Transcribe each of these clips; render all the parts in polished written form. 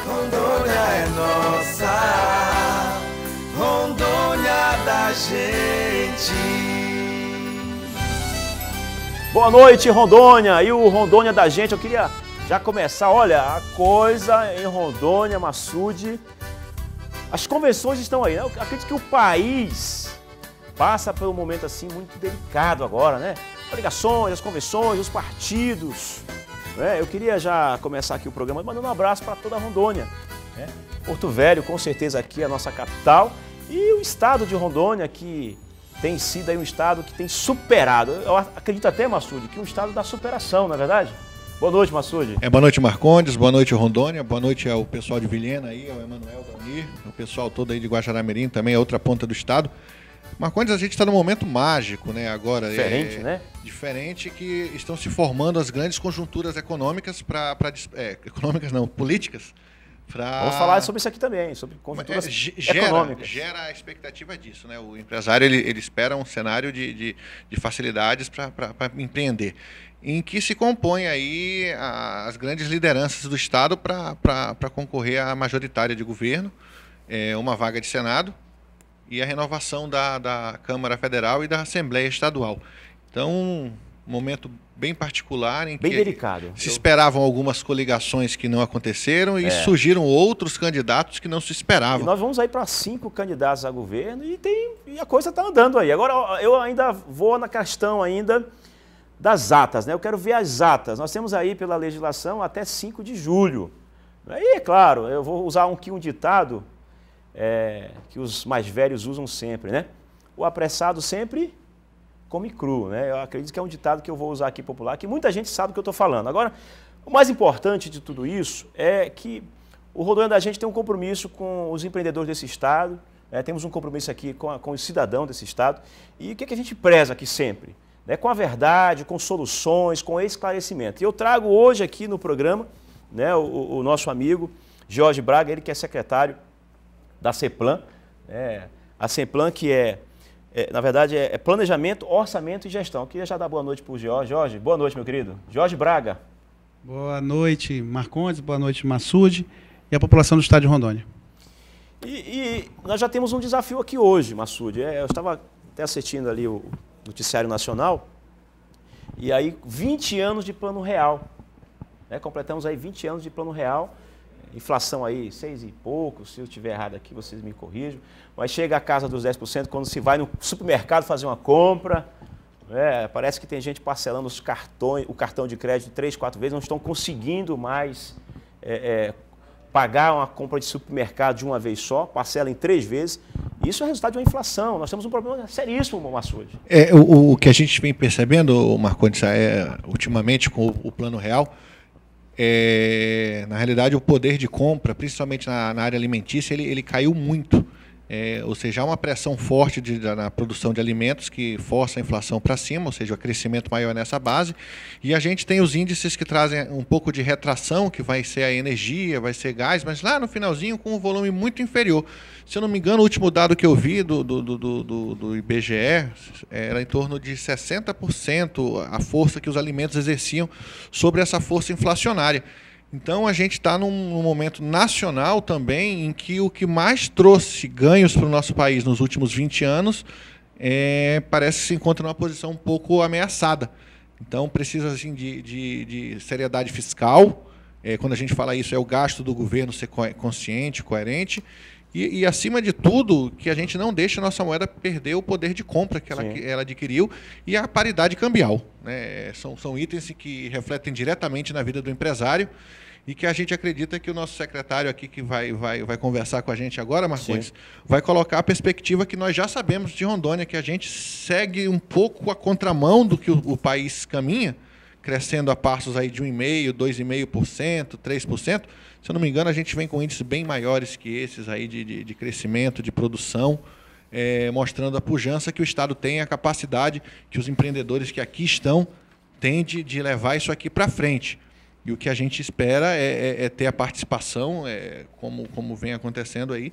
Rondônia é nossa, Rondônia da gente. Boa noite, Rondônia. E o Rondônia da gente, eu queria já começar, olha, a coisa em Rondônia, Massude, as convenções estão aí, né? Eu acredito que o país passa por um momento assim muito delicado agora, né? As ligações, as convenções, os partidos, né? Eu queria já começar aqui o programa mandando um abraço para toda a Rondônia, né? Porto Velho, com certeza aqui é a nossa capital, e o estado de Rondônia, que tem sido aí um estado que tem superado. Eu acredito até, Massude, que um estado da superação, não é verdade? Boa noite, Massude. Boa noite, Marcondes. Boa noite, Rondônia. Boa noite ao pessoal de Vilhena aí, ao Emanuel, Daunir, o pessoal todo aí de Guaxará-Mirim, também a outra ponta do estado. Marcondes, a gente está num momento mágico, né? Agora. Diferente, né? Diferente, que estão se formando as grandes conjunturas econômicas econômicas não, políticas. Vamos falar sobre isso aqui também, sobre conjunturas econômicas. Gera a expectativa disso, né? O empresário ele espera um cenário de facilidades para empreender, em que se compõe aí as grandes lideranças do Estado para concorrer à majoritária de governo, uma vaga de Senado e a renovação da Câmara Federal e da Assembleia Estadual. Então, um momento bem particular em que delicado. Se esperavam algumas coligações que não aconteceram e surgiram outros candidatos que não se esperavam. E nós vamos aí para 5 candidatos a governo e a coisa está andando aí. Agora, eu ainda vou na questão ainda das atas, né? Eu quero ver as atas. Nós temos aí pela legislação até 5 de julho. E é claro, eu vou usar um ditado que os mais velhos usam sempre, né? O apressado sempre come cru, né? Eu acredito que é um ditado que eu vou usar aqui popular, que muita gente sabe do que eu estou falando. Agora, o mais importante de tudo isso é que o Rondônia da gente tem um compromisso com os empreendedores desse estado, temos um compromisso aqui com os cidadãos desse estado, e o que a gente preza aqui sempre? Com a verdade, com soluções, com esclarecimento. E eu trago hoje aqui no programa, né, o nosso amigo Jorge Braga, ele que é secretário da CEPLAN, a CEPLAN que na verdade, é Planejamento, Orçamento e Gestão. Eu queria já dar boa noite para o Jorge. Jorge, boa noite, meu querido. Jorge Braga. Boa noite, Marcondes. Boa noite, Massude e a população do estado de Rondônia. E nós já temos um desafio aqui hoje, Massude. Eu estava até assistindo ali o Noticiário Nacional, e aí 20 anos de Plano Real. Completamos aí 20 anos de Plano Real. Inflação aí, 6 e pouco, se eu estiver errado aqui, vocês me corrijam. Mas chega a casa dos 10% quando se vai no supermercado fazer uma compra. Parece que tem gente parcelando o cartão de crédito 3, 4 vezes, não estão conseguindo mais pagar uma compra de supermercado de uma vez só, parcela em 3 vezes. Isso é resultado de uma inflação. Nós temos um problema seríssimo, Massude. O que a gente vem percebendo, Marcondes, ultimamente com o Plano Real, na realidade, o poder de compra, principalmente na área alimentícia, ele caiu muito. Ou seja, há uma pressão forte na produção de alimentos que força a inflação para cima, ou seja, o crescimento maior nessa base. E a gente tem os índices que trazem um pouco de retração, que vai ser a energia, vai ser gás, mas lá no finalzinho com um volume muito inferior. Se eu não me engano, o último dado que eu vi do IBGE era em torno de 60% a força que os alimentos exerciam sobre essa força inflacionária. Então, a gente está num momento nacional também em que o que mais trouxe ganhos para o nosso país nos últimos 20 anos parece que se encontra numa posição um pouco ameaçada. Então, precisa assim, de seriedade fiscal. Quando a gente fala isso, é o gasto do governo ser consciente, coerente. E, acima de tudo, que a gente não deixe a nossa moeda perder o poder de compra que ela adquiriu e a paridade cambial, né? São itens que refletem diretamente na vida do empresário e que a gente acredita que o nosso secretário aqui, que vai conversar com a gente agora, Marcondes, vai colocar a perspectiva que nós já sabemos de Rondônia, que a gente segue um pouco a contramão do que o país caminha, crescendo a passos aí de 1,5%, 2,5%, 3%. Se eu não me engano, a gente vem com índices bem maiores que esses aí de crescimento, de produção, mostrando a pujança que o Estado tem, a capacidade que os empreendedores que aqui estão têm de levar isso aqui para frente. E o que a gente espera é ter a participação, como vem acontecendo aí,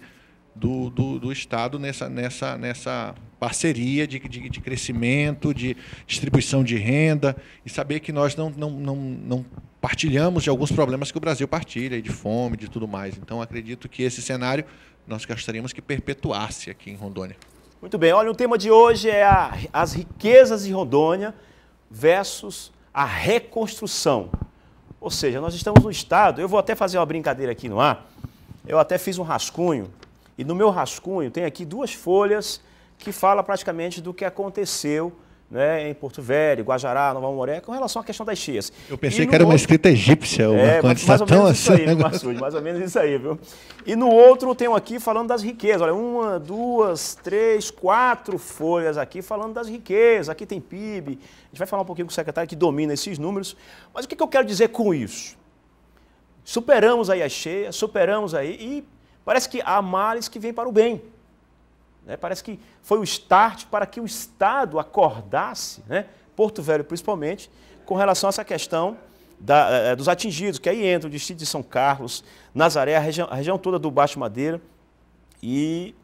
do Estado nessa parceria de crescimento, de distribuição de renda, e saber que nós não partilhamos de alguns problemas que o Brasil partilha, de fome, de tudo mais. Então, acredito que esse cenário nós gostaríamos que perpetuasse aqui em Rondônia. Muito bem, olha, o tema de hoje é as riquezas de Rondônia versus a reconstrução. Ou seja, nós estamos no estado, eu vou até fazer uma brincadeira aqui no ar, eu até fiz um rascunho, e no meu rascunho tem aqui 2 folhas que falam praticamente do que aconteceu, né, em Porto Velho, Guajará, Nova Mamoré, com relação à questão das cheias. Eu pensei que era uma escrita egípcia. Mais ou menos isso aí, Massude, mais ou menos isso aí, viu? E no outro tem aqui falando das riquezas. Olha, 1, 2, 3, 4 folhas aqui falando das riquezas. Aqui tem PIB. A gente vai falar um pouquinho com o secretário que domina esses números. Mas o que eu quero dizer com isso? Superamos aí as cheias, superamos aí e parece que há males que vêm para o bem. Né? Parece que foi o start para que o Estado acordasse, né? Porto Velho principalmente, com relação a essa questão dos atingidos, que aí entra o distrito de São Carlos, Nazaré, a região toda do Baixo Madeira, e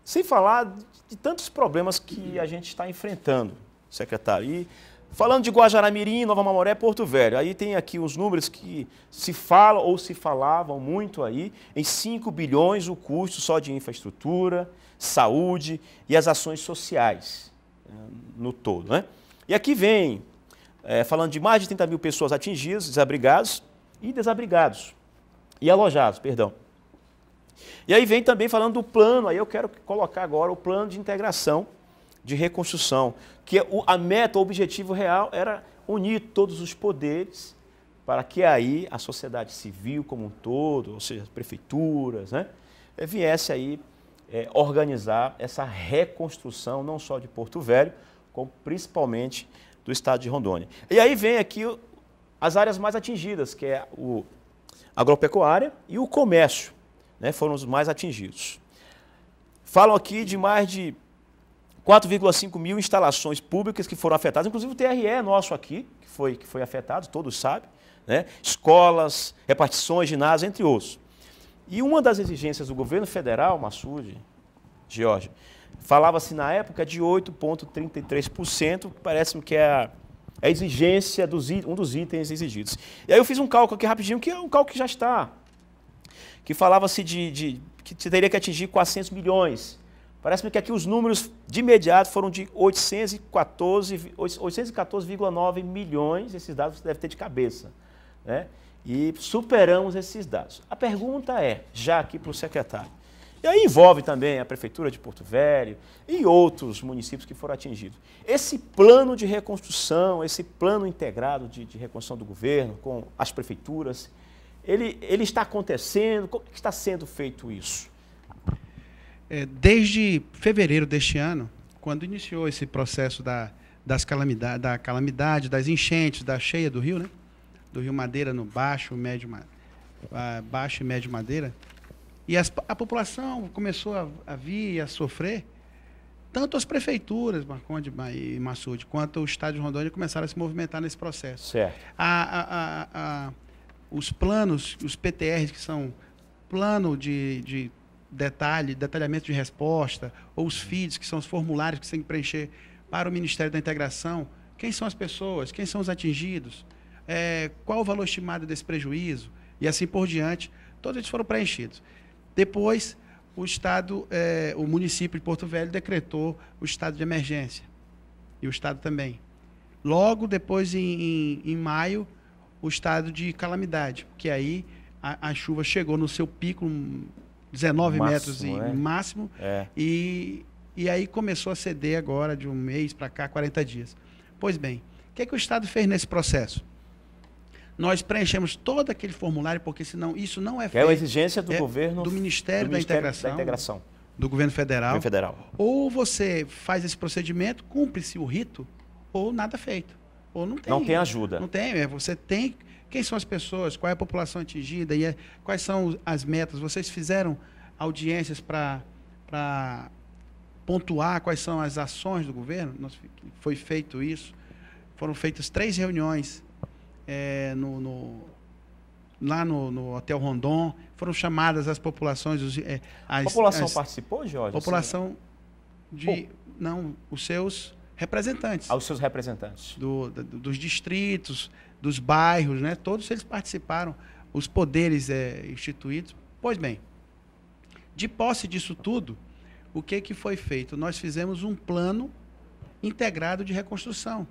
sem falar de tantos problemas que a gente está enfrentando, secretário. E falando de Guajará-Mirim, Nova Mamoré, Porto Velho, aí tem aqui os números que se falam ou se falavam muito aí, em 5 bilhões o custo só de infraestrutura, saúde e as ações sociais no todo, né? E aqui vem, falando de mais de 30 mil pessoas atingidas, desabrigados e desabrigados, e alojados, perdão. E aí vem também falando do plano, aí eu quero colocar agora o plano de integração, de reconstrução, que a meta, o objetivo real era unir todos os poderes para que aí a sociedade civil como um todo, ou seja, as prefeituras, né, viesse aí organizar essa reconstrução, não só de Porto Velho, como principalmente do estado de Rondônia. E aí vem aqui as áreas mais atingidas, que é a agropecuária e o comércio, né, foram os mais atingidos. Falam aqui de mais de 4,5 mil instalações públicas que foram afetadas, inclusive o TRE nosso aqui, que foi afetado, todos sabem, né, escolas, repartições, ginásios, entre outros. E uma das exigências do governo federal, Massude, Jorge, falava-se na época de 8,33%, parece-me que é a exigência, um dos itens exigidos. E aí eu fiz um cálculo aqui rapidinho, que é um cálculo que já está, que falava-se que teria que atingir 400 milhões. Parece-me que aqui os números de imediato foram de 814,9 milhões, esses dados você deve ter de cabeça, né? E superamos esses dados. A pergunta é, já aqui para o secretário, e aí envolve também a Prefeitura de Porto Velho e outros municípios que foram atingidos. Esse plano de reconstrução, esse plano integrado de reconstrução do governo com as prefeituras, ele está acontecendo? Como é que está sendo feito isso? Desde fevereiro deste ano, quando iniciou esse processo da calamidade, das enchentes, da cheia do rio, né? Do Rio Madeira no Baixo e Médio Madeira, e a população começou a vir e a sofrer, tanto as prefeituras, Marcondes e Massude, quanto o estado de Rondônia começaram a se movimentar nesse processo. Certo. Os planos, os PTRs, que são plano de detalhamento de resposta, ou os FIDs, que são os formulários que você tem que preencher para o Ministério da Integração, quem são as pessoas, quem são os atingidos, qual o valor estimado desse prejuízo, e assim por diante, todos eles foram preenchidos. Depois, o município de Porto Velho decretou o estado de emergência, e o estado também. Logo depois, em maio, o estado de calamidade, porque aí a chuva chegou no seu pico, 19 metros em máximo, e aí começou a ceder agora, de um mês para cá, 40 dias. Pois bem, o que o estado fez nesse processo? Nós preenchemos todo aquele formulário, porque senão isso não é feito. É uma exigência do governo, do Ministério da Integração, do governo federal. Ou você faz esse procedimento, cumpre-se o rito, ou nada feito. Ou não tem. Não tem ajuda. Não tem. Você tem. Quem são as pessoas? Qual é a população atingida? E quais são as metas? Vocês fizeram audiências para pontuar quais são as ações do governo? Foi feito isso. Foram feitas 3 reuniões lá no Hotel Rondon, foram chamadas as populações... A população participou, Jorge? População não, os seus representantes. Aos seus representantes. Dos distritos, dos bairros, né? Todos eles participaram, os poderes instituídos. Pois bem, de posse disso tudo, o que foi feito? Nós fizemos um plano integrado de reconstrução.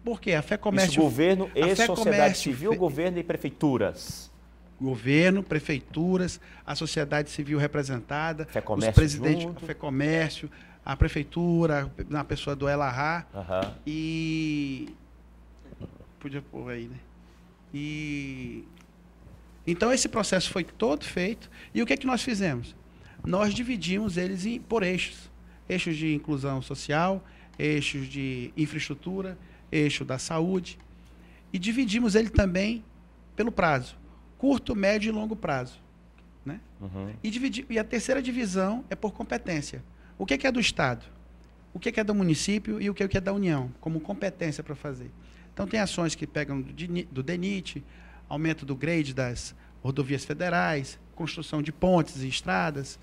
Por quê? A FEComércio... Isso, governo e sociedade civil, governo e prefeituras. Governo, prefeituras, a sociedade civil representada, FEComércio os presidentes, junto. a FEComércio, a prefeitura, na pessoa do Elahá, e... Podia pôr aí, né? Então, esse processo foi todo feito. E o que é que nós fizemos? Nós dividimos eles por eixos. Eixos de inclusão social, eixos de infraestrutura, eixo da saúde. E dividimos ele também pelo prazo. Curto, médio e longo prazo. Né? E a terceira divisão é por competência. O que é do Estado? O que é do município e o que é da União, como competência para fazer. Então, tem ações que pegam do DENIT, aumento do grade das rodovias federais, construção de pontes e estradas,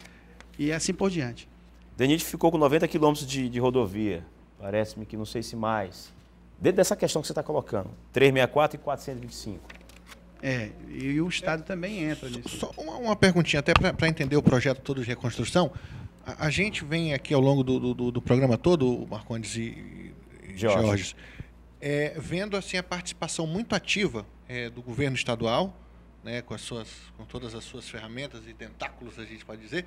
e assim por diante. DENIT ficou com 90 quilômetros de rodovia, parece-me que não sei se mais. Dentro dessa questão que você está colocando, 364 e 425. E o Estado também entra nisso. Só uma perguntinha, até para entender o projeto todo de reconstrução. A gente vem aqui ao longo do programa todo, Marcondes e Jorge, vendo assim, a participação muito ativa do governo estadual, né, com todas as suas ferramentas e tentáculos, a gente pode dizer,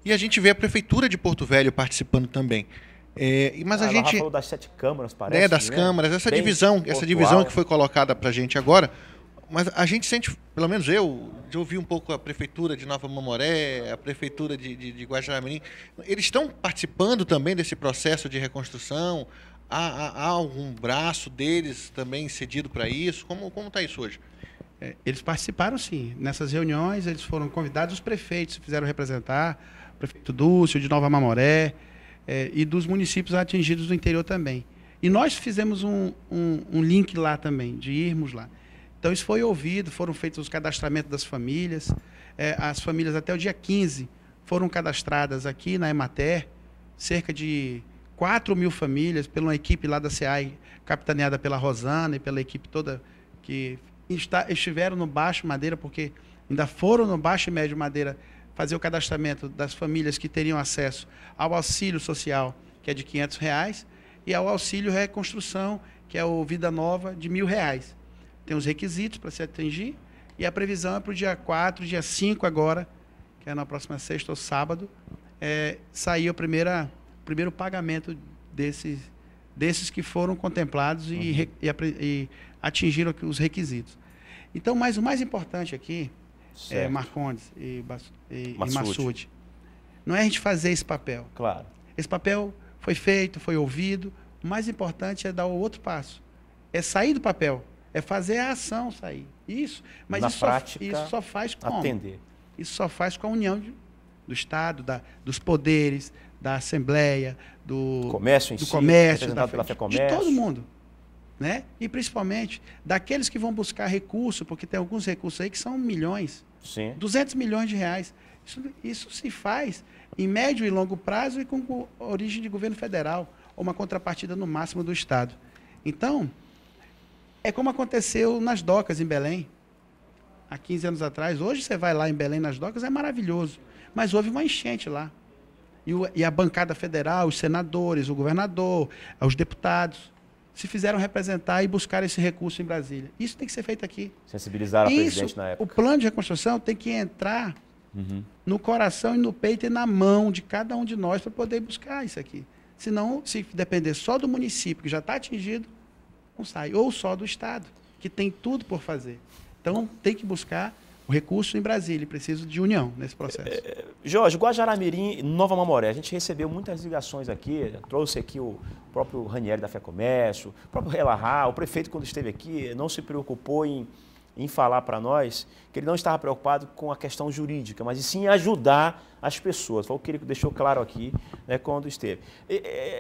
e a gente vê a Prefeitura de Porto Velho participando também. Mas a gente falou das 7 câmaras, parece. Das câmaras, essa divisão que foi colocada para a gente agora, mas a gente sente, pelo menos eu ouvi um pouco a Prefeitura de Nova Mamoré, a Prefeitura de Guajará-Mirim, eles estão participando também desse processo de reconstrução? Há algum braço deles também cedido para isso? Como está isso hoje? Eles participaram, sim. Nessas reuniões, eles foram convidados, os prefeitos se fizeram representar, o prefeito Dúcio, de Nova Mamoré, e dos municípios atingidos do interior também. E nós fizemos um link lá também, de irmos lá. Então, isso foi ouvido, foram feitos os cadastramentos das famílias. As famílias, até o dia 15, foram cadastradas aqui na Emater, cerca de 4.000 famílias, pela uma equipe lá da SEAI, capitaneada pela Rosana e pela equipe toda que estiveram no Baixo Madeira, porque ainda foram no Baixo e Médio Madeira fazer o cadastramento das famílias que teriam acesso ao auxílio social, que é de R$500, e ao auxílio reconstrução, que é o Vida Nova, de R$1.000. Tem os requisitos para se atingir, e a previsão é para o dia 4, dia 5 agora, que é na próxima sexta ou sábado, sair o primeiro pagamento desses que foram contemplados e atingiram os requisitos. Então, mas o mais importante aqui, Marcondes e Massude, não é a gente fazer esse papel. Claro. Esse papel foi feito, foi ouvido. O mais importante é dar o outro passo. É sair do papel. É fazer a ação sair. Isso. Mas isso só faz como? Atender. Isso só faz com a união do Estado, dos poderes, da Assembleia, do comércio, representado pela FEComércio, de todo mundo. Né? E principalmente daqueles que vão buscar recurso, porque tem alguns recursos aí que são milhões, sim. 200 milhões de reais. Isso se faz em médio e longo prazo e com origem de governo federal, ou uma contrapartida no máximo do Estado. Então, é como aconteceu nas docas em Belém, há 15 anos atrás. Hoje você vai lá em Belém nas docas, é maravilhoso, mas houve uma enchente lá. E a bancada federal, os senadores, o governador, os deputados, se fizeram representar e buscar esse recurso em Brasília. Isso tem que ser feito aqui. Sensibilizar a presidente na época. O plano de reconstrução tem que entrar no coração e no peito e na mão de cada um de nós para poder buscar isso aqui. Senão, se depender só do município, que já está atingido, não sai. Ou só do Estado, que tem tudo por fazer. Então, tem que buscar o recurso em Brasília, preciso de união nesse processo. Jorge, Guajará-Mirim e Nova Mamoré, a gente recebeu muitas ligações aqui, trouxe aqui o próprio Ranieri da FEComércio, o próprio Elahá, o prefeito quando esteve aqui não se preocupou em falar para nós que ele não estava preocupado com a questão jurídica, mas sim em ajudar as pessoas. Foi o que ele deixou claro aqui, né, quando esteve.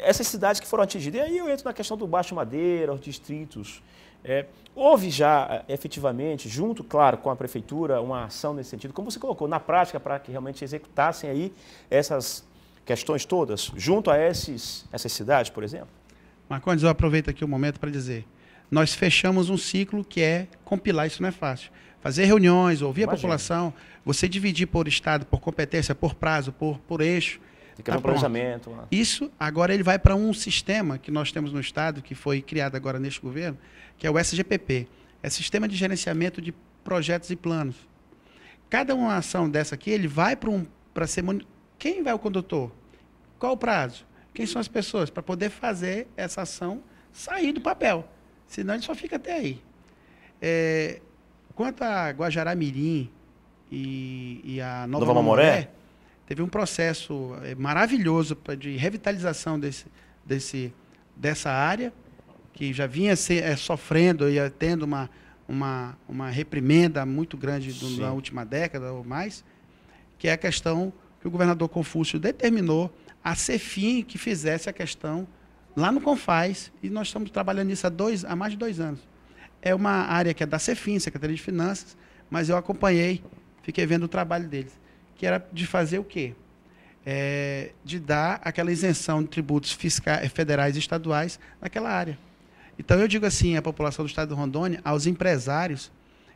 Essas cidades que foram atingidas, e aí eu entro na questão do Baixo Madeira, os distritos. Houve já, efetivamente, junto, claro, com a prefeitura, uma ação nesse sentido, como você colocou, na prática, para que realmente executassem aí essas questões todas, junto a essas cidades, por exemplo? Marcondes, eu aproveito aqui o momento para dizer, nós fechamos um ciclo que é compilar, isso não é fácil. Fazer reuniões, ouvir a população, você dividir por estado, por competência, por prazo, por eixo. Tem que ter um planejamento. Isso, agora ele vai para um sistema que nós temos no estado, que foi criado agora neste governo, que é o SGPP. É Sistema de Gerenciamento de Projetos e Planos. Cada uma ação dessa aqui, ele vai para ser... Quem vai o condutor? Qual o prazo? Quem são as pessoas? Para poder fazer essa ação sair do papel. Senão ele só fica até aí. Quanto a Guajará-Mirim e a Nova Mamoré, teve um processo maravilhoso de revitalização dessa área, que já vinha sofrendo e tendo uma reprimenda muito grande na última década ou mais, que é a questão que o governador Confúcio determinou a Cefim que fizesse a questão lá no Confaz, e nós estamos trabalhando nisso há mais de 2 anos. É uma área que é da Cefim, Secretaria de Finanças, mas eu acompanhei, fiquei vendo o trabalho deles, que era de fazer o quê? De dar aquela isenção de tributos federais e estaduais naquela área. Então, eu digo assim à população do estado de Rondônia, aos empresários,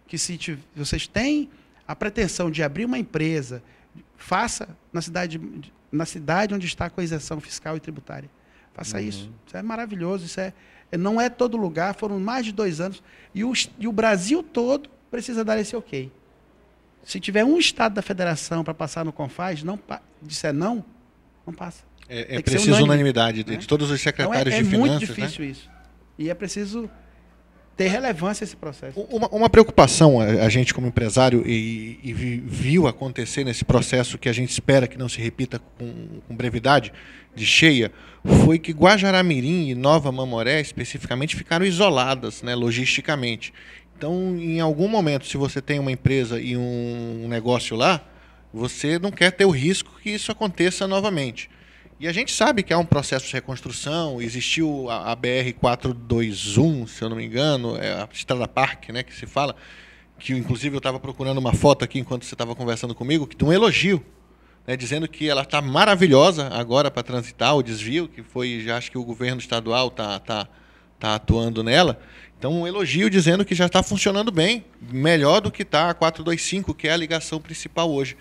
que se vocês têm a pretensão de abrir uma empresa, faça na cidade onde está a isenção fiscal e tributária. Faça isso. Isso é maravilhoso. Não é todo lugar, foram mais de 2 anos, e o Brasil todo precisa dar esse ok. Se tiver um estado da federação para passar no Confaz, disser não passa. É preciso unanimidade de todos os secretários de Finanças. É muito difícil isso. E é preciso ter relevância esse processo. Uma preocupação, a gente como empresário, e viu acontecer nesse processo, que a gente espera que não se repita com brevidade, de cheia, foi que Guajará-Mirim e Nova Mamoré, especificamente, ficaram isoladas, né, logisticamente. Então, em algum momento, se você tem uma empresa e um negócio lá, você não quer ter o risco que isso aconteça novamente. E a gente sabe que há um processo de reconstrução, existiu a BR-421, se eu não me engano, a Estrada Parque, né, que se fala, que inclusive eu estava procurando uma foto aqui enquanto você estava conversando comigo, que tem um elogio, né, dizendo que ela está maravilhosa agora para transitar o desvio, que foi, já acho que o governo estadual está atuando nela. Então, um elogio dizendo que já está funcionando bem, melhor do que está a 425, que é a ligação principal hoje.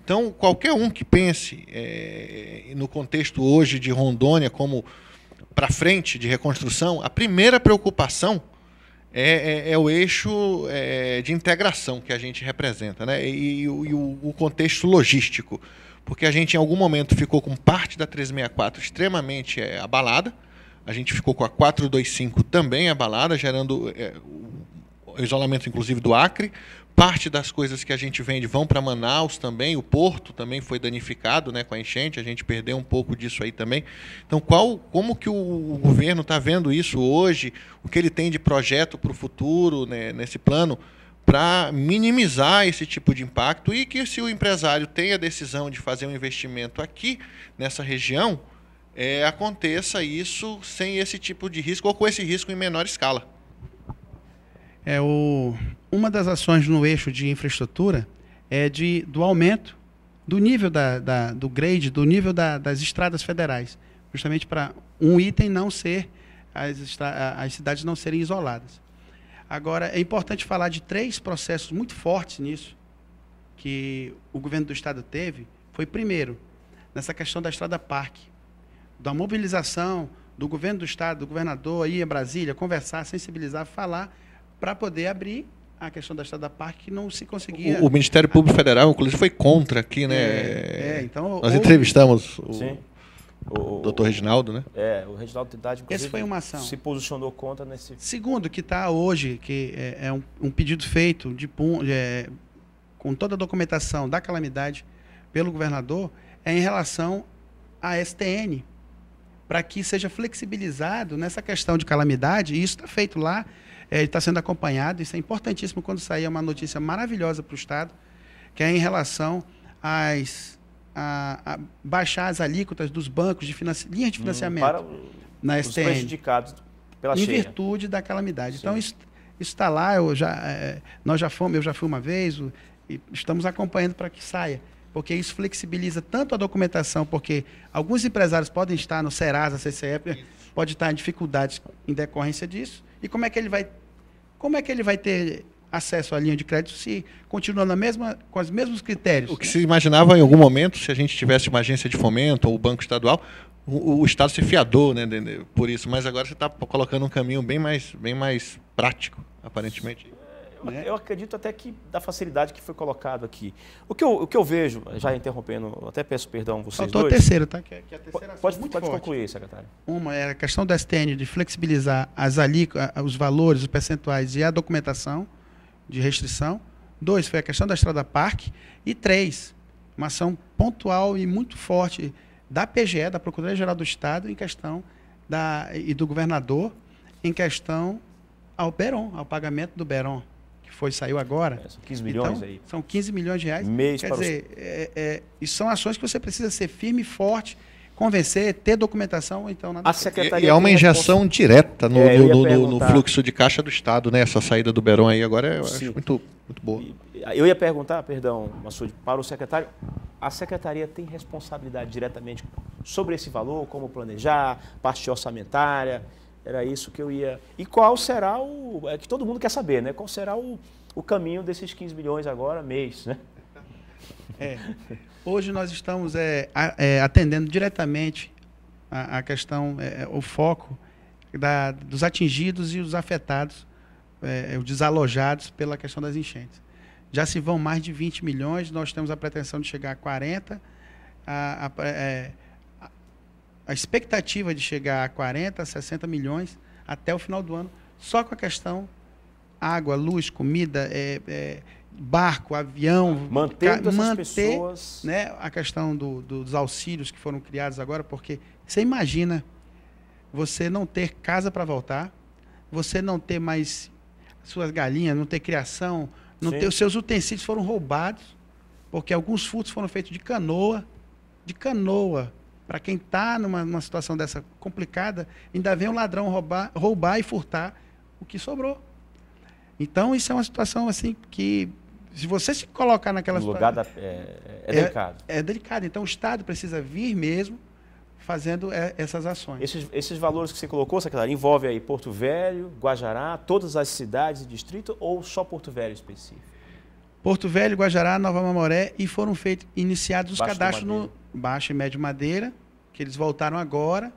Então, qualquer um que pense no contexto hoje de Rondônia como para frente de reconstrução, a primeira preocupação é o eixo de integração que a gente representa, né? E o contexto logístico, porque a gente em algum momento ficou com parte da 364 extremamente abalada, a gente ficou com a 425 também abalada, gerando o isolamento inclusive do Acre. Parte das coisas que a gente vende vão para Manaus também, o porto também foi danificado, né, com a enchente, a gente perdeu um pouco disso aí também. Então, como que o governo está vendo isso hoje, o que ele tem de projeto para o futuro, né, nesse plano, para minimizar esse tipo de impacto, e que se o empresário tem a decisão de fazer um investimento aqui, nessa região, aconteça isso sem esse tipo de risco, ou com esse risco em menor escala. Uma das ações no eixo de infraestrutura é do aumento do nível do grade, do nível das estradas federais, justamente para um item não ser, as cidades não serem isoladas. Agora, é importante falar de 3 processos muito fortes nisso, que o governo do estado teve. Foi, primeiro, nessa questão da Estrada Parque, da mobilização do governo do estado, do governador, ir a Brasília, conversar, sensibilizar, falar, para poder abrir a questão da Estrada Parque, que não se conseguia... O Ministério Público Federal, inclusive, foi contra aqui, né? Então, nós entrevistamos o doutor Reginaldo, né? O Reginaldo Trindade, inclusive, essa foi uma ação. Se posicionou contra nesse... Segundo, que está hoje, que é um pedido feito com toda a documentação da calamidade pelo governador, em relação à STN, para que seja flexibilizado nessa questão de calamidade, e isso está feito lá, está sendo acompanhado. Isso é importantíssimo quando sair, é uma notícia maravilhosa para o estado, que é em relação a baixar as alíquotas dos bancos de linhas de financiamento para na os STN, prejudicados pela cheia. em virtude da calamidade. Sim. Então, isso Isso está lá, eu já fui uma vez, e estamos acompanhando para que saia. Porque isso flexibiliza tanto a documentação, porque alguns empresários podem estar no Serasa, CCE, pode estar em dificuldades em decorrência disso. E como é que ele vai ter acesso à linha de crédito se continua com os mesmos critérios? O que se imaginava em algum momento, se a gente tivesse uma agência de fomento ou o Banco Estadual, o Estado ser fiador, né, por isso. Mas agora você está colocando um caminho bem mais prático, aparentemente. Eu acredito até que da facilidade que foi colocado aqui. O que eu vejo, já interrompendo, até peço perdão vocês Faltou dois. a terceira, tá? Que a terceira pode muito concluir, secretário. Uma é a questão do STN de flexibilizar os valores, os percentuais e a documentação de restrição. 2, foi a questão da Estrada Parque. E 3, uma ação pontual e muito forte da PGE, da Procuradoria-Geral do Estado, em questão e do governador, em questão ao Beron, ao pagamento do Beron, que saiu agora. São 15 milhões então, aí. São 15 milhões de reais. Mês Quer para dizer, e são ações que você precisa ser firme e forte, convencer, ter documentação, então nada. A secretaria e é uma injeção direta no fluxo de caixa do Estado, né? Essa saída do Beron aí agora eu acho muito boa. Eu ia perguntar, perdão, Massoud, para o secretário, a secretaria tem responsabilidade diretamente sobre esse valor, como planejar, parte orçamentária, era isso que eu ia... E qual será é que todo mundo quer saber, né? Qual será o caminho desses 15 milhões agora, mês, né? Hoje nós estamos atendendo diretamente a questão, o foco dos atingidos e os afetados, os desalojados pela questão das enchentes. Já se vão mais de 20 milhões, nós temos a pretensão de chegar a 40, a expectativa de chegar a 40, 60 milhões até o final do ano, só com a questão água, luz, comida, barco, avião, manter pessoas, né, a questão dos auxílios que foram criados agora, porque você imagina você não ter casa para voltar, você não ter mais suas galinhas, não ter criação, não ter, os seus utensílios foram roubados, porque alguns furtos foram feitos de canoa. Para quem está numa situação dessa complicada, ainda vem um ladrão roubar e furtar o que sobrou. Então, isso é uma situação assim que, se você se colocar naquela situação... É delicado. É delicado. Então, o Estado precisa vir mesmo fazendo essas ações. Esses valores que você colocou, secretário, envolve aí Porto Velho, Guajará, todas as cidades e distritos, ou só Porto Velho específico? Porto Velho, Guajará, Nova Mamoré, e foram iniciados os cadastros no Baixo e Médio Madeira, que eles voltaram agora,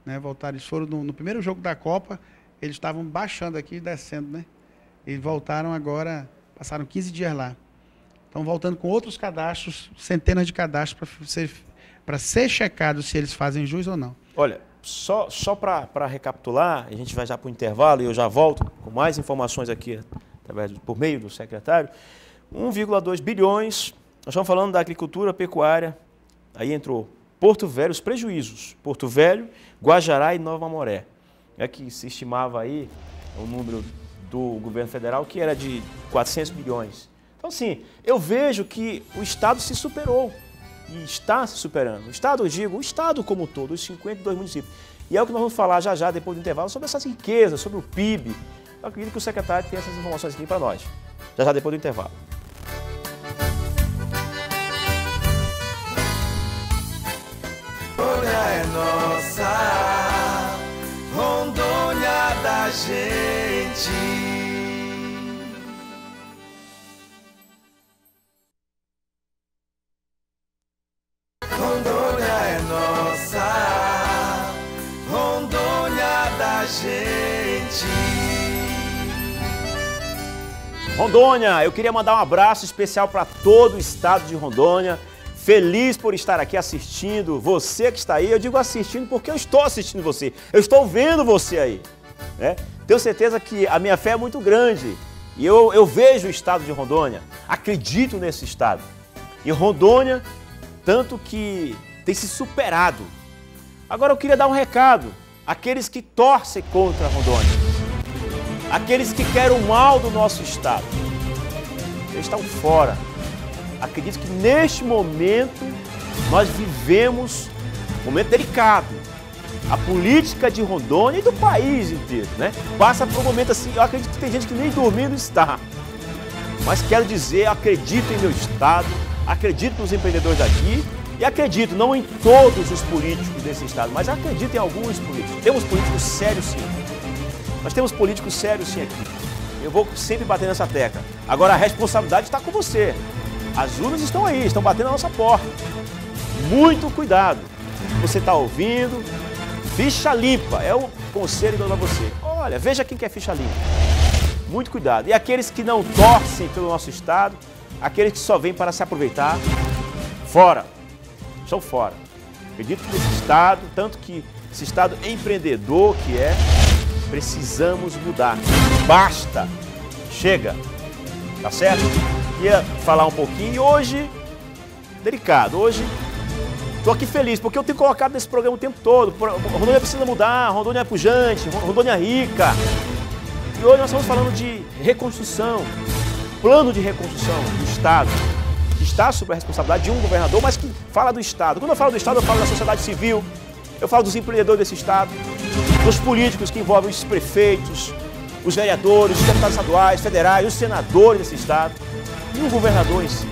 né? Eles foram no primeiro jogo da Copa, eles estavam baixando aqui e descendo, né? E voltaram agora, passaram 15 dias lá. Estão voltando com outros cadastros, centenas de cadastros para ser checado se eles fazem jus ou não. Olha, só para recapitular, a gente vai já para o intervalo e eu já volto com mais informações aqui, por meio do secretário. 1,2 bilhões, nós estamos falando da agricultura, pecuária, aí entrou Porto Velho, os prejuízos, Porto Velho, Guajará e Nova Mamoré. É que se estimava aí o número do governo federal que era de 400 milhões. Então, assim, eu vejo que o Estado se superou e está se superando. O Estado, eu digo, o Estado como um todo, os 52 municípios. E é o que nós vamos falar já depois do intervalo, sobre essas riquezas, sobre o PIB. Eu acredito que o secretário tem essas informações aqui para nós. Já depois do intervalo. Rondônia é nossa, Rondônia da gente. Rondônia é nossa, Rondônia da gente. Rondônia, eu queria mandar um abraço especial para todo o estado de Rondônia. Feliz por estar aqui assistindo, você que está aí, eu digo assistindo porque eu estou assistindo você, eu estou vendo você aí, né? Tenho certeza que a minha fé é muito grande e eu vejo o estado de Rondônia, acredito nesse estado. E Rondônia, tanto que tem se superado. Agora eu queria dar um recado àqueles que torcem contra Rondônia, aqueles que querem o mal do nosso estado, eles estão fora. Acredito que neste momento nós vivemos um momento delicado. A política de Rondônia e do país inteiro, né? Passa por um momento assim, eu acredito que tem gente que nem dormindo está. Mas quero dizer, acredito em meu estado, acredito nos empreendedores daqui e acredito, não em todos os políticos desse estado, mas acredito em alguns políticos. Temos políticos sérios sim. Nós temos políticos sérios sim aqui. Eu vou sempre bater nessa tecla. Agora a responsabilidade está com você. As urnas estão aí, estão batendo na nossa porta. Muito cuidado. Você está ouvindo? Ficha limpa, é o conselho que eu dou para você. Olha, veja quem quer ficha limpa. Muito cuidado. E aqueles que não torcem pelo nosso estado, aqueles que só vêm para se aproveitar, fora. Estão fora. Acredito que nesse estado, tanto que esse estado empreendedor que é, precisamos mudar. Basta. Chega. Tá certo? Ia falar um pouquinho e hoje, delicado, hoje estou aqui feliz porque eu tenho colocado nesse programa o tempo todo. Rondônia precisa mudar, Rondônia é pujante, Rondônia é rica. E hoje nós estamos falando de reconstrução, plano de reconstrução do estado, que está sob a responsabilidade de um governador, mas que fala do estado. Quando eu falo do estado, eu falo da sociedade civil, eu falo dos empreendedores desse estado, dos políticos que envolvem os prefeitos, os vereadores, os deputados estaduais, federais, os senadores desse estado e o governador em si,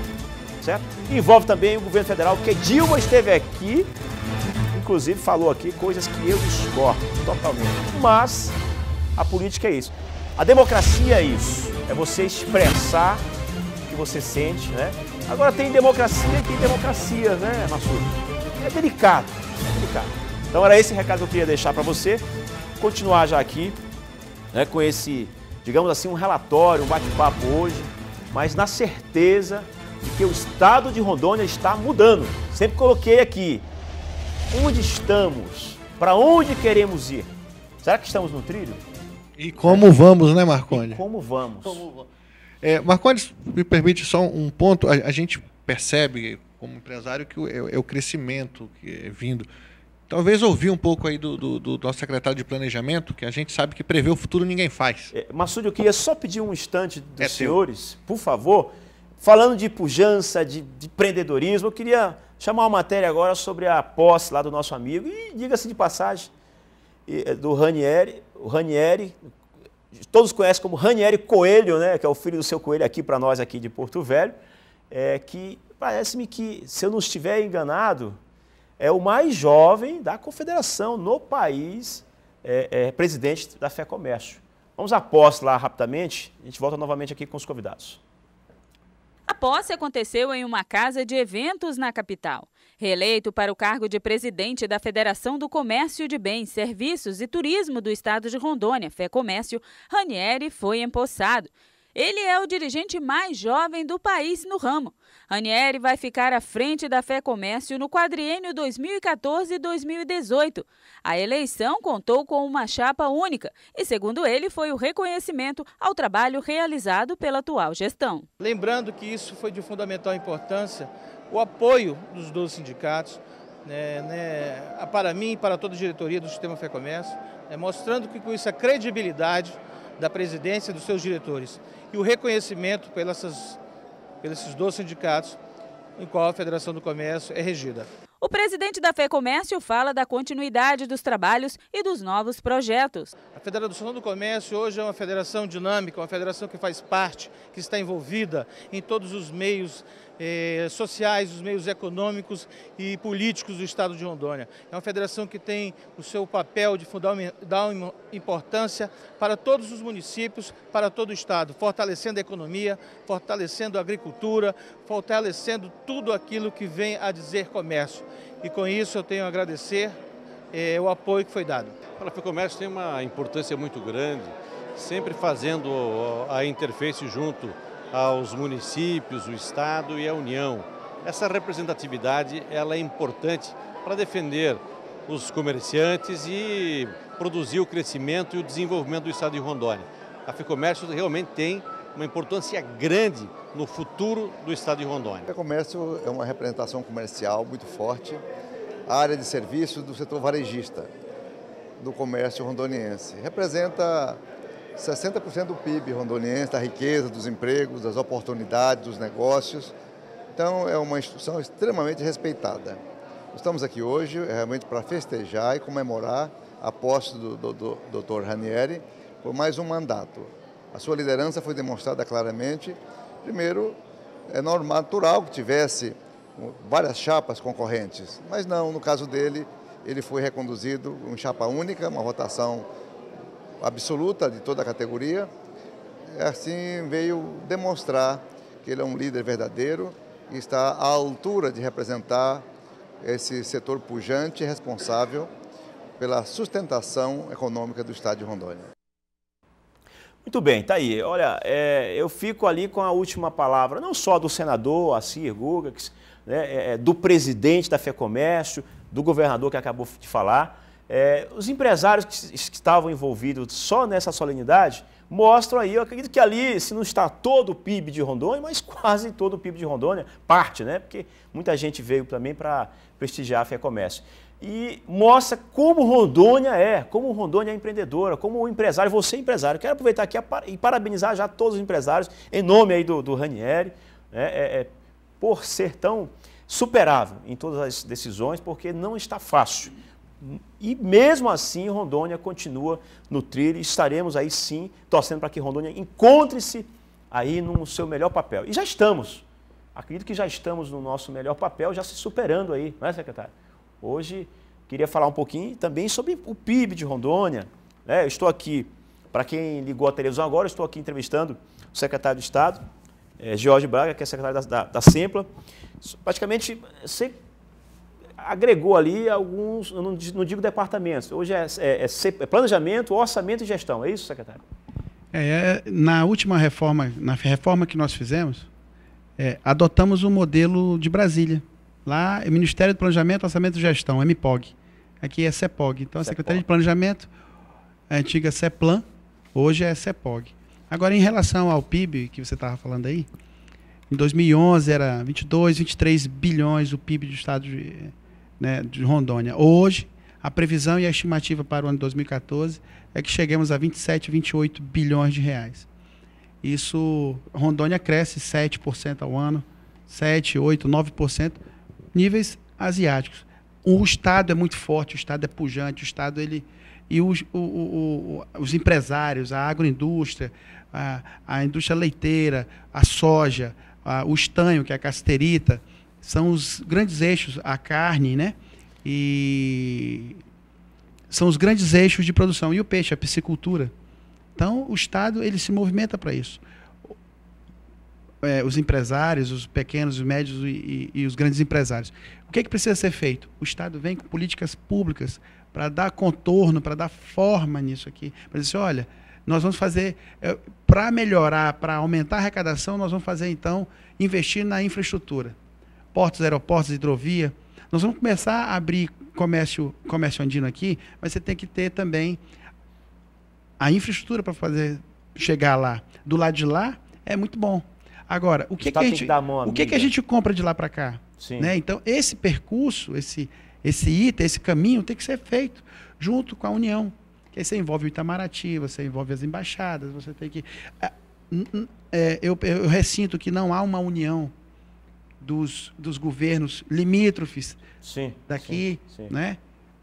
certo? E envolve também o governo federal, porque Dilma esteve aqui, inclusive falou aqui coisas que eu discordo totalmente. Mas a política é isso. A democracia é isso, é você expressar o que você sente, né? Agora tem democracia e tem democracia, né, Massudo? É delicado, é delicado. Então era esse recado que eu queria deixar para você, continuar já aqui, né, com esse, digamos assim, um relatório, um bate-papo hoje, mas na certeza de que o estado de Rondônia está mudando. Sempre coloquei aqui, onde estamos, para onde queremos ir? Será que estamos no trilho? E como vamos, né, Marcondes? E como vamos? Marcondes, me permite só um ponto. A gente percebe, como empresário, que é o crescimento que é vindo. Talvez ouvir um pouco aí do nosso secretário de Planejamento, que a gente sabe que prever o futuro ninguém faz. Massudo, eu queria só pedir um instante dos senhores, por favor. Falando de pujança, de empreendedorismo, eu queria chamar uma matéria agora sobre a posse lá do nosso amigo, e diga-se de passagem, do Ranieri, o Ranieri, todos conhecem como Ranieri Coelho, né, que é o filho do seu Coelho aqui para nós aqui de Porto Velho, que parece-me que, se eu não estiver enganado, é o mais jovem da confederação no país, presidente da FEComércio. Vamos à posse lá rapidamente, a gente volta novamente aqui com os convidados. A posse aconteceu em uma casa de eventos na capital. Reeleito para o cargo de presidente da Federação do Comércio de Bens, Serviços e Turismo do Estado de Rondônia, FEComércio, Ranieri foi empossado. Ele é o dirigente mais jovem do país no ramo. Ranieri vai ficar à frente da FEComércio no quadriênio 2014-2018. A eleição contou com uma chapa única e, segundo ele, foi o reconhecimento ao trabalho realizado pela atual gestão. Lembrando que isso foi de fundamental importância, o apoio dos 12 sindicatos, para mim e para toda a diretoria do Sistema FEComércio, mostrando que com isso a credibilidade da presidência e dos seus diretores e o reconhecimento pelos 12 sindicatos em qual a Federação do Comércio é regida. O presidente da FEComércio fala da continuidade dos trabalhos e dos novos projetos. A Federação do Comércio hoje é uma federação dinâmica, uma federação que faz parte, que está envolvida em todos os meios sociais, os meios econômicos e políticos do estado de Rondônia. É uma federação que tem o seu papel de dar importância para todos os municípios, para todo o estado, fortalecendo a economia, fortalecendo a agricultura, fortalecendo tudo aquilo que vem a dizer comércio. E com isso eu tenho a agradecer o apoio que foi dado. A FEComércio tem uma importância muito grande, sempre fazendo a interface junto aos municípios, o Estado e a União. Essa representatividade ela é importante para defender os comerciantes e produzir o crescimento e o desenvolvimento do Estado de Rondônia. A FEComércio realmente tem uma importância grande no futuro do Estado de Rondônia. A FEComércio é uma representação comercial muito forte, a área de serviço do setor varejista do comércio rondoniense. Representa 60% do PIB rondoniense, da riqueza, dos empregos, das oportunidades, dos negócios. Então, é uma instituição extremamente respeitada. Estamos aqui hoje realmente para festejar e comemorar a posse do Dr. Ranieri por mais um mandato. A sua liderança foi demonstrada claramente. Primeiro, é normal, natural que tivesse várias chapas concorrentes, mas não, no caso dele, ele foi reconduzido em chapa única, uma votação absoluta de toda a categoria. Assim veio demonstrar que ele é um líder verdadeiro e está à altura de representar esse setor pujante e responsável pela sustentação econômica do estado de Rondônia. Muito bem, tá aí. Olha, eu fico ali com a última palavra, não só do senador Assir Guga, né, do presidente da FEComércio, do governador que acabou de falar. Os empresários que estavam envolvidos só nessa solenidade mostram aí, eu acredito que ali, se não está todo o PIB de Rondônia, mas quase todo o PIB de Rondônia, parte, né? Porque muita gente veio também para prestigiar a FEComércio. E mostra como Rondônia é empreendedora, como um empresário, você empresário. Quero aproveitar aqui e parabenizar já todos os empresários, em nome aí do Ranieri, por ser tão superável em todas as decisões, porque não está fácil. E mesmo assim, Rondônia continua no trilho e estaremos aí sim torcendo para que Rondônia encontre-se aí no seu melhor papel. E já estamos, acredito que já estamos no nosso melhor papel, já se superando aí, não é, secretário? Hoje, queria falar um pouquinho também sobre o PIB de Rondônia. Eu estou aqui, para quem ligou a televisão agora, estou aqui entrevistando o secretário de Estado, Jorge Braga, que é secretário da Sempla. Praticamente, você agregou ali alguns, eu não digo departamentos, hoje é planejamento, orçamento e gestão, é isso, secretário? Na última reforma, na reforma que nós fizemos, adotamos o modelo de Brasília. Lá é Ministério do Planejamento, Orçamento e Gestão, MPOG. Aqui é CEPOG. Então, a Secretaria de Planejamento, a antiga CEPLAN, hoje é CEPOG. Agora, em relação ao PIB, que você estava falando aí, em 2011 era 22, 23 bilhões o PIB do estado de Rondônia. Hoje, a previsão e a estimativa para o ano de 2014 é que cheguemos a 27, 28 bilhões de reais. Isso, Rondônia cresce 7% ao ano, 7, 8, 9%, níveis asiáticos. O Estado é muito forte, o Estado é pujante, o Estado, os empresários, a agroindústria, a indústria leiteira, a soja, o estanho, que é a casterita, são os grandes eixos, a carne, né? E são os grandes eixos de produção. E o peixe, a piscicultura. Então, o Estado, ele se movimenta para isso. Os empresários, os pequenos, os médios e os grandes empresários. O que precisa ser feito? O Estado vem com políticas públicas para dar contorno, para dar forma nisso aqui. Para dizer, olha, nós vamos fazer, para melhorar, para aumentar a arrecadação, nós vamos fazer, então, investir na infraestrutura. Portos, aeroportos, hidrovia. Nós vamos começar a abrir comércio andino aqui, mas você tem que ter também a infraestrutura para fazer chegar lá. Do lado de lá, é muito bom. Agora, o que a gente compra de lá para cá? Né? Então, esse percurso, esse item, esse caminho tem que ser feito junto com a União. Que aí você envolve o Itamaraty, você envolve as embaixadas, você tem que... eu ressinto que não há uma união dos governos limítrofes daqui, né?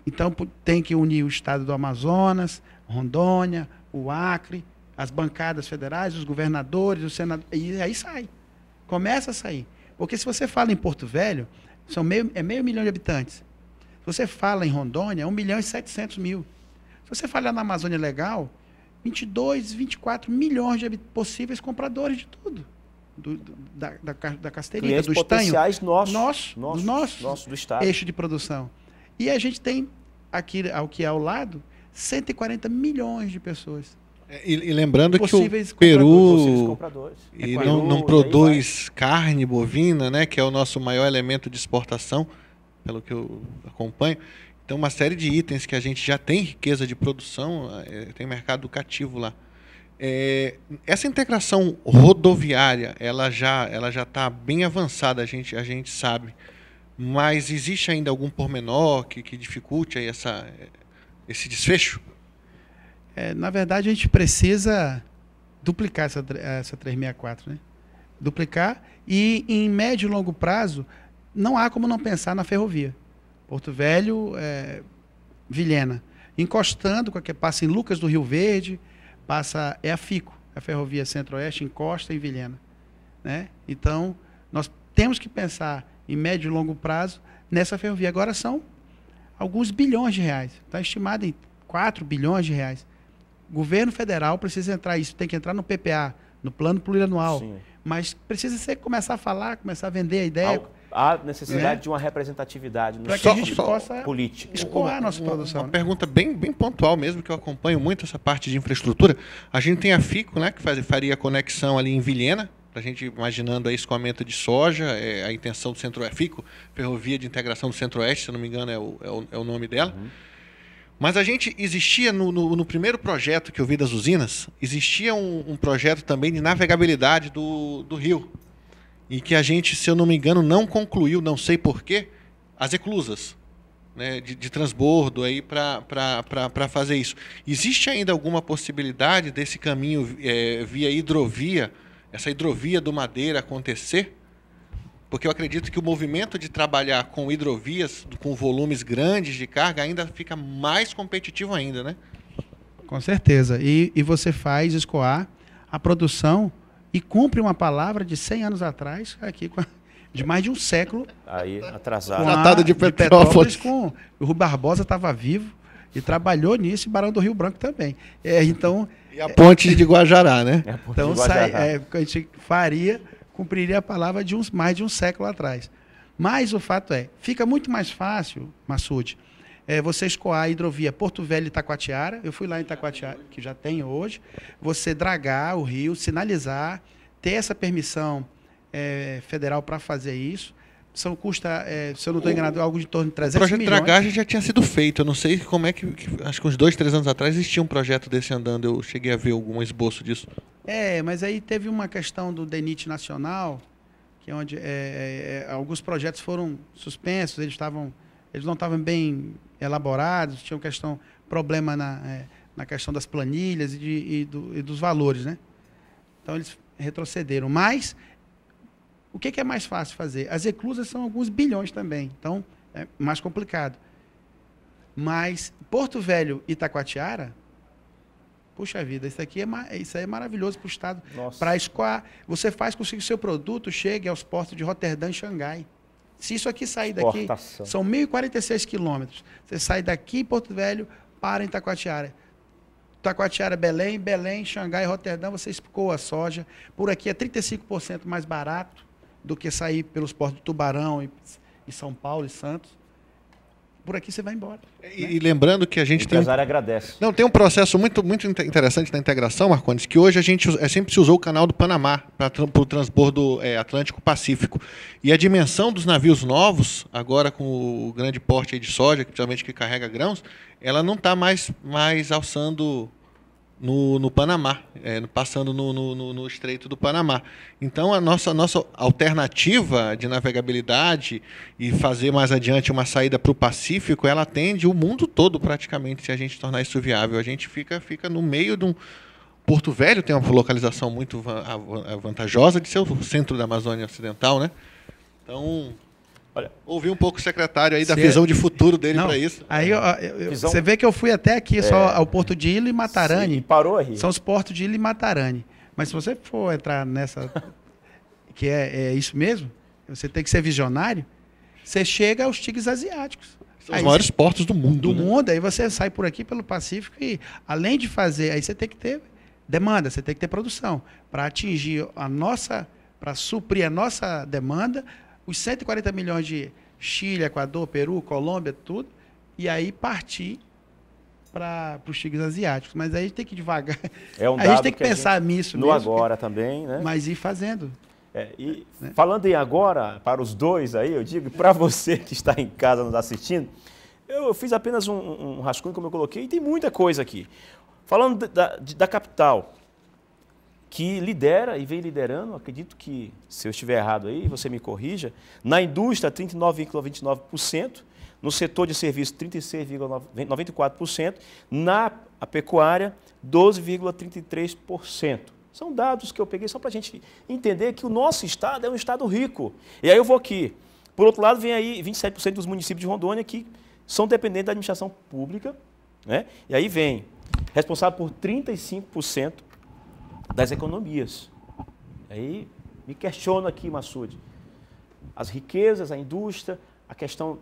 Então, tem que unir o estado do Amazonas, Rondônia, o Acre, as bancadas federais, os governadores, os senadores, e aí sai. Começa a sair. Porque se você fala em Porto Velho, meio milhão de habitantes. Se você fala em Rondônia, 1.700.000. Se você fala na Amazônia Legal, 22, 24 milhões de possíveis compradores de tudo. Da casterita, do estanho. Potenciais nossos, do estado. Eixo de produção. E a gente tem, aqui ao lado, 140 milhões de pessoas. E lembrando que o Peru não produz carne bovina, né, que é o nosso maior elemento de exportação, pelo que eu acompanho. Então, uma série de itens que a gente já tem riqueza de produção, tem mercado cativo lá. Essa integração rodoviária, ela já está bem avançada, a gente sabe. Mas existe ainda algum pormenor que dificulte aí esse desfecho? Na verdade, a gente precisa duplicar essa 364, né? Duplicar, e em médio e longo prazo, não há como não pensar na ferrovia. Porto Velho, Vilhena. Encostando, passa em Lucas do Rio Verde, passa, a FICO, a Ferrovia Centro-Oeste, encosta em Vilhena. Né? Então, nós temos que pensar em médio e longo prazo nessa ferrovia. Agora são alguns bilhões de reais. Está estimado em 4 bilhões de reais. O governo federal precisa entrar, isso tem que entrar no PPA, no plano plurianual. Sim. Mas precisa começar a falar, começar a vender a ideia. Há necessidade de uma representatividade no para que a gente possa político. escoar a nossa produção. Uma pergunta bem pontual mesmo, que eu acompanho muito essa parte de infraestrutura. A gente tem a FICO, né, que faria a conexão ali em Vilhena, a gente imaginando aí escoamento de soja, a intenção do Centro-Oeste, FICO, Ferrovia de Integração do Centro-Oeste, se não me engano é o nome dela. Uhum. Mas a gente existia, no primeiro projeto que eu vi das usinas, existia um projeto também de navegabilidade do rio. E que a gente, se eu não me engano, não concluiu, não sei porquê, as eclusas, né, de transbordo aí para fazer isso. Existe ainda alguma possibilidade desse caminho via hidrovia, essa hidrovia do Madeira acontecer? Porque eu acredito que o movimento de trabalhar com hidrovias, com volumes grandes de carga, ainda fica mais competitivo ainda, né? Com certeza. E você faz escoar a produção e cumpre uma palavra de 100 anos atrás, aqui de mais de um século. Aí, atrasado. Tratado de Petrópolis. O Rui Barbosa estava vivo e trabalhou nisso, e Barão do Rio Branco também. Então, e a ponte de Guajará, né? Então, a gente cumpriria a palavra de mais de um século atrás. Mas o fato fica muito mais fácil, Massude, você escoar a hidrovia Porto Velho e Itacoatiara. Eu fui lá em Itacoatiara, que já tem hoje. Você dragar o rio, sinalizar, ter essa permissão federal para fazer isso. Custa, se eu não estou enganado, algo de torno de 300 milhões. O projeto de dragagem já tinha sido feito. Eu não sei como é que acho que uns 2, 3 anos atrás existia um projeto desse andando. Eu cheguei a ver algum esboço disso. Mas aí teve uma questão do DENIT nacional, que é onde alguns projetos foram suspensos, eles não estavam bem elaborados, tinha problema na questão das planilhas e dos valores, né? Então eles retrocederam. Mas o que é mais fácil fazer? As eclusas são alguns bilhões também, então é mais complicado. Mas Porto Velho e Itacoatiara, puxa vida, isso aí é maravilhoso para o Estado. Para escoar, você faz com que o seu produto chegue aos portos de Roterdã e Xangai. Se isso aqui sair daqui, são 1.046 quilômetros. Você sai daqui, Porto Velho, para em Itacoatiara. Itacoatiara, Belém, Xangai, Roterdã, você escoa a soja. Por aqui é 35% mais barato do que sair pelos portos de Tubarão e São Paulo e Santos. Por aqui você vai embora. E lembrando que a gente tem... O empresário agradece. Não, tem um processo muito interessante na integração, Marcondes, que hoje a gente sempre se usou o canal do Panamá para o transbordo Atlântico-Pacífico. E a dimensão dos navios novos, agora com o grande porte aí de soja, principalmente que carrega grãos, ela não está mais alçando no Panamá, passando no Estreito do Panamá. Então, a nossa alternativa de navegabilidade e fazer mais adiante uma saída para o Pacífico, ela atende o mundo todo praticamente, se a gente tornar isso viável. A gente fica no meio de um... Porto Velho tem uma localização muito vantajosa de ser o centro da Amazônia Ocidental, né? Então... Olha, ouvi um pouco o secretário aí da visão de futuro dele para isso. Aí você vê que eu fui até aqui, só ao porto de Ilha e Matarani. Sim, parou aí. São os portos de Ilha e Matarani. Mas se você for entrar nessa, que é isso mesmo, você tem que ser visionário, você chega aos tigres asiáticos. São os maiores portos do mundo. Aí você sai por aqui pelo Pacífico e, além de fazer, aí você tem que ter demanda, você tem que ter produção. Para atingir para suprir a nossa demanda, os 140 milhões de Chile, Equador, Peru, Colômbia, tudo, e aí partir para os tigres asiáticos. Mas aí a gente tem que ir devagar. A gente tem que pensar nisso no mesmo. Agora também, né? Mas ir fazendo. Falando em agora, para os dois aí, eu digo, para você que está em casa nos assistindo, eu fiz apenas um rascunho, como eu coloquei, e tem muita coisa aqui. Falando da capital, que lidera e vem liderando, acredito que, se eu estiver errado aí, você me corrija, na indústria 39,29%, no setor de serviços 36,94%, na pecuária 12,33%. São dados que eu peguei só para a gente entender que o nosso estado é um estado rico. E aí eu vou aqui, Por outro lado, vem aí 27% dos municípios de Rondônia que são dependentes da administração pública, né? E aí vem responsável por 35% das economias. Aí me questiono aqui, Massoud, as riquezas, a indústria, a questão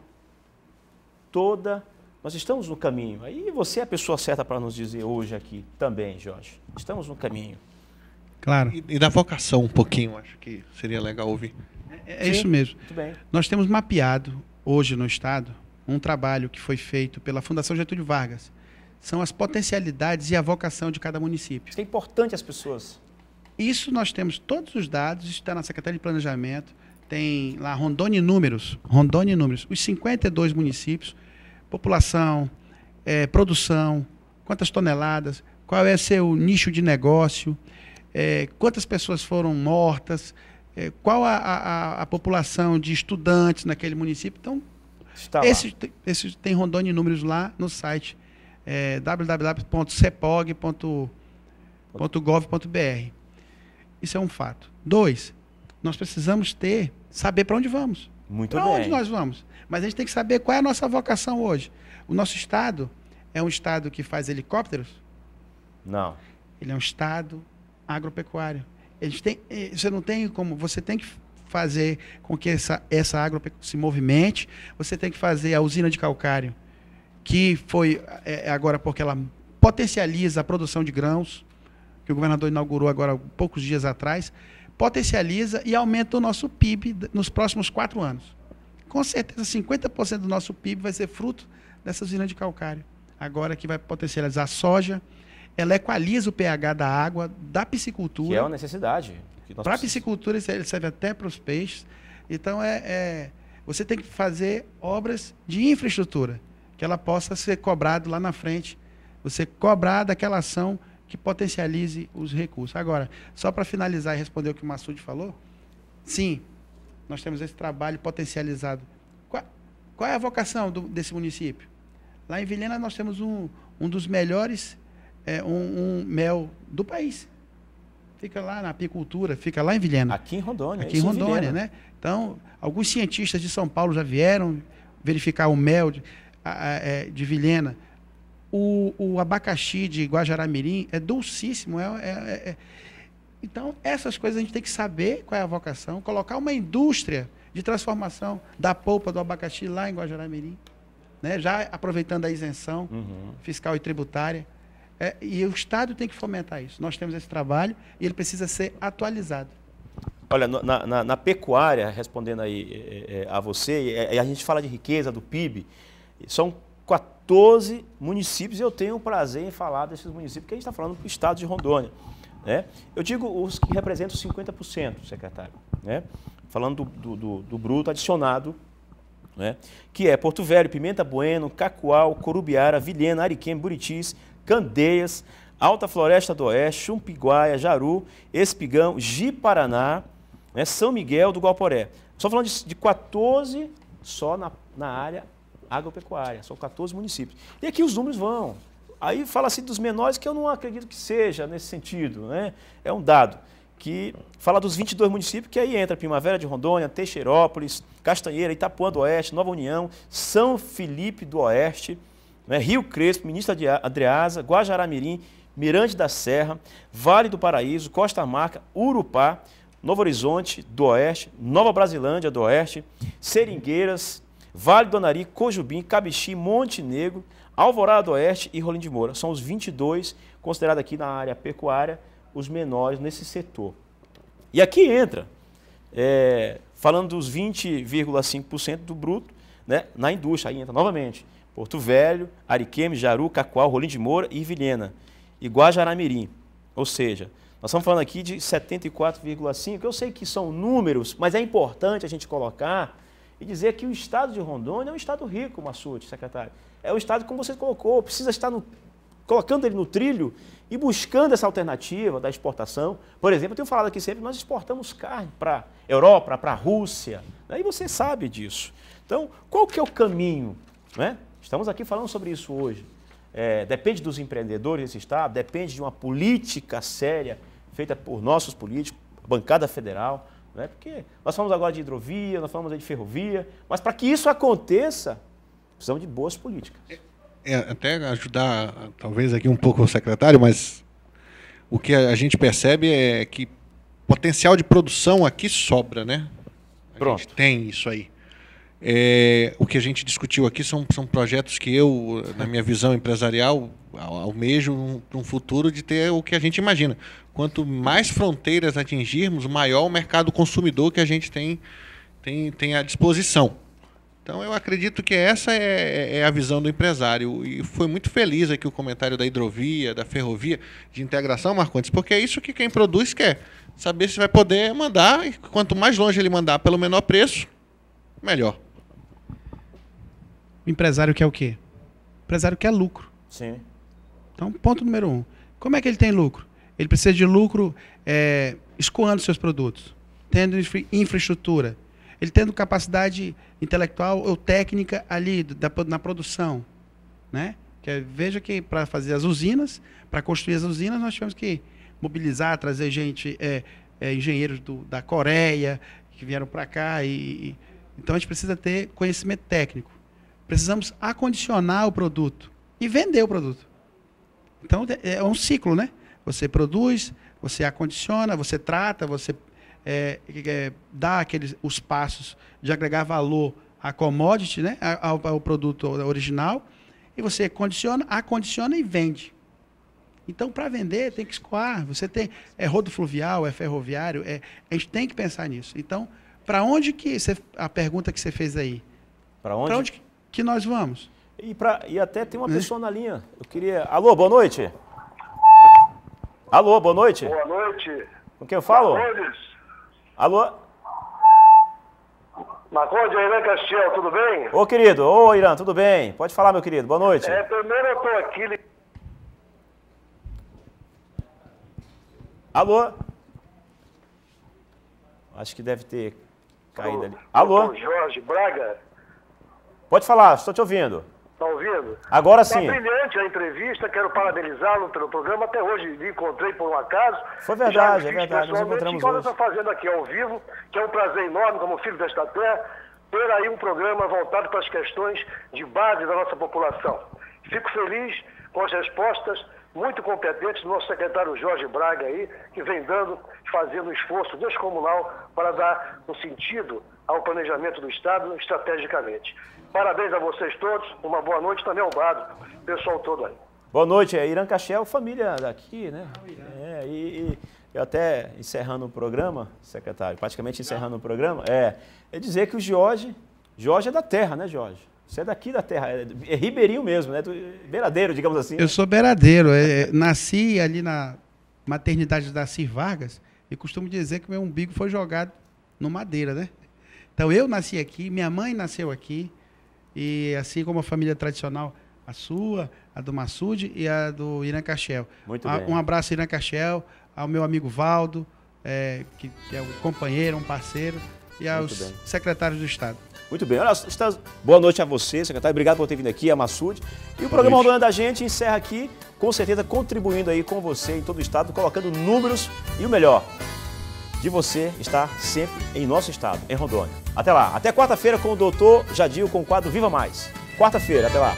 toda, nós estamos no caminho. Aí você é a pessoa certa para nos dizer hoje aqui também, Jorge. Estamos no caminho. Claro. E da vocação um pouquinho, acho que seria legal ouvir. É isso mesmo. Muito bem. Nós temos mapeado hoje no Estado um trabalho que foi feito pela Fundação Getúlio Vargas. São as potencialidades e a vocação de cada município. Isso é importante as pessoas. Isso nós temos todos os dados, está na Secretaria de Planejamento, tem lá Rondônia em números, os 52 municípios, população, produção, quantas toneladas, qual é seu nicho de negócio, quantas pessoas foram mortas, qual a população de estudantes naquele município. Então, esse tem Rondônia em números lá no site www.cepog.gov.br. Isso é um fato. 2, nós precisamos saber para onde vamos. Muito bem. Para onde nós vamos? Mas a gente tem que saber qual é a nossa vocação hoje. O nosso estado é um estado que faz helicópteros? Não. Ele é um estado agropecuário. Você não tem como, você tem que fazer com que essa agropecuária se movimente, você tem que fazer a usina de calcário, que foi agora porque ela potencializa a produção de grãos, que o governador inaugurou agora poucos dias atrás, potencializa e aumenta o nosso PIB nos próximos 4 anos. Com certeza, 50% do nosso PIB vai ser fruto dessa usina de calcário. Agora que vai potencializar a soja, ela equaliza o pH da água, da piscicultura. Que é uma necessidade. Para a piscicultura, ele serve até para os peixes. Então, você tem que fazer obras de infraestrutura, que ela possa ser cobrada lá na frente. Você cobrar daquela ação que potencialize os recursos. Agora, só para finalizar e responder o que o Massoud falou, sim, nós temos esse trabalho potencializado. Qual é a vocação desse município? Lá em Vilhena nós temos um dos melhores mel do país. Fica lá na apicultura, fica lá em Vilhena. Aqui em Rondônia. Aqui em Rondônia, né? Então, alguns cientistas de São Paulo já vieram verificar o mel de Vilhena. O abacaxi de Guajará-Mirim é dulcíssimo. Então, essas coisas a gente tem que saber qual é a vocação, colocar uma indústria de transformação da polpa do abacaxi lá em Guajará-Mirim, né? Já aproveitando a isenção fiscal e tributária. E o Estado tem que fomentar isso. Nós temos esse trabalho e ele precisa ser atualizado. Olha, na pecuária, respondendo aí a você, a gente fala de riqueza, do PIB, são 14 municípios e eu tenho o prazer em falar desses municípios, porque a gente está falando do estado de Rondônia, né? Eu digo os que representam 50%, secretário, né? Falando do bruto adicionado, né? Que é Porto Velho, Pimenta Bueno, Cacoal, Corubiara, Vilhena, Ariquemes, Buritis, Candeias, Alta Floresta do Oeste, Chumpiguaia, Jaru, Espigão, Ji-Paraná, né? São Miguel do Guaporé. Só falando de 14 só na área agropecuária, são 14 municípios. E aqui os números vão. Aí fala-se dos menores, que eu não acredito que seja nesse sentido, né? É um dado que fala dos 22 municípios, que aí entra Primavera de Rondônia, Teixeirópolis, Castanheira, Itapuã do Oeste, Nova União, São Felipe do Oeste, né? Rio Crespo, Ministro Adreasa, Guajará-Mirim, Mirante da Serra, Vale do Paraíso, Costa Marca, Urupá, Novo Horizonte do Oeste, Nova Brasilândia do Oeste, Seringueiras, Vale do Anari, Cojubim, Cabixi, Monte Negro, Alvorada do Oeste e Rolim de Moura. São os 22 considerados aqui na área pecuária, os menores nesse setor. E aqui entra, falando dos 20,5% do bruto, né, na indústria, aí entra novamente Porto Velho, Ariquemes, Jaru, Cacoal, Rolim de Moura e Vilhena, e Guajará-Mirim. Ou seja, nós estamos falando aqui de 74,5%, eu sei que são números, mas é importante a gente colocar e dizer que o estado de Rondônia é um estado rico, Massoud, secretário. É um estado, como você colocou, precisa estar colocando ele no trilho e buscando essa alternativa da exportação. Por exemplo, eu tenho falado aqui sempre, nós exportamos carne para a Europa, para a Rússia, né? E você sabe disso. Então, qual que é o caminho, né? Estamos aqui falando sobre isso hoje. Depende dos empreendedores desse estado, depende de uma política séria feita por nossos políticos, bancada federal, né? Porque nós falamos agora de hidrovia, nós falamos aí de ferrovia, mas para que isso aconteça, precisamos de boas políticas. Até ajudar, talvez, aqui um pouco o secretário, mas o que a gente percebe é que potencial de produção aqui sobra, né? A gente tem isso aí. O que a gente discutiu aqui são projetos que eu, na minha visão empresarial, almejo um futuro de ter o que a gente imagina. Quanto mais fronteiras atingirmos, maior o mercado consumidor que a gente tem à disposição. Então, eu acredito que essa é a visão do empresário. E foi muito feliz aqui o comentário da hidrovia, da ferrovia, de integração, Marcondes, porque é isso que quem produz quer. Saber se vai poder mandar, e quanto mais longe ele mandar pelo menor preço, melhor. O empresário quer o quê? O empresário quer lucro. Sim. Então, ponto número 1. Como é que ele tem lucro? Ele precisa de lucro escoando seus produtos, tendo infraestrutura, ele tendo capacidade intelectual ou técnica ali na produção, né? Veja que para fazer as usinas, para construir as usinas, nós tivemos que mobilizar, trazer gente, engenheiros da Coreia, que vieram para cá. Então, a gente precisa ter conhecimento técnico. Precisamos acondicionar o produto e vender o produto. Então, é um ciclo, né? Você produz, você acondiciona, você trata, você dá os passos de agregar valor à commodity, né? ao produto original, e você acondiciona e vende. Então, para vender, tem que escoar. Você tem rodo fluvial, é ferroviário, a gente tem que pensar nisso. Então, para onde a pergunta que você fez aí? Para onde que nós vamos? E até tem uma pessoa na linha. Eu queria... Alô, boa noite. Alô, boa noite. Boa noite. Com quem eu falo? Marcondes. Alô? Marcondes, Irã Castiel, tudo bem? Ô, querido. Ô, Irã, tudo bem? Pode falar, meu querido. Boa noite. Primeiro eu estou aqui... Alô? Acho que deve ter caído ali. Alô? Jorge Braga. Pode falar, estou te ouvindo. Está ouvindo? Agora sim. Está brilhante a entrevista, quero parabenizá-lo pelo programa. Até hoje lhe encontrei por um acaso. Foi verdade, é verdade, nos encontramos hoje. O que eu estou fazendo aqui ao vivo, que é um prazer enorme, como filho desta terra, ter aí um programa voltado para as questões de base da nossa população. Fico feliz com as respostas muito competentes do nosso secretário Jorge Braga aí, que vem fazendo um esforço descomunal para dar um sentido ao planejamento do Estado estrategicamente. Parabéns a vocês todos, uma boa noite também ao Bado, pessoal todo aí. Boa noite, Irã Castiel, família daqui, né? E eu até encerrando o programa, secretário, praticamente encerrando o programa, é dizer que o Jorge é da terra, né, Jorge? Você é daqui da terra, é ribeirinho mesmo, né? Beiradeiro, digamos assim. Eu sou beiradeiro, nasci ali na maternidade da Cir Vargas e costumo dizer que meu umbigo foi jogado no Madeira, né? Então eu nasci aqui, minha mãe nasceu aqui, e assim como a família tradicional, a sua, a do Massude e a do Irã Castiel. Muito bem. Um abraço, Irã Castiel, ao meu amigo Valdo, que é um companheiro, um parceiro, e aos secretários do Estado. Muito bem. Olha, boa noite a você, secretário. Obrigado por ter vindo aqui, a Massude. E o programa Rondônia da Gente encerra aqui, com certeza contribuindo aí com você em todo o Estado, colocando números e o melhor, de você estar sempre em nosso Estado, em Rondônia. Até lá. Até quarta-feira com o doutor Jadil, com o quadro Viva Mais. Quarta-feira, até lá.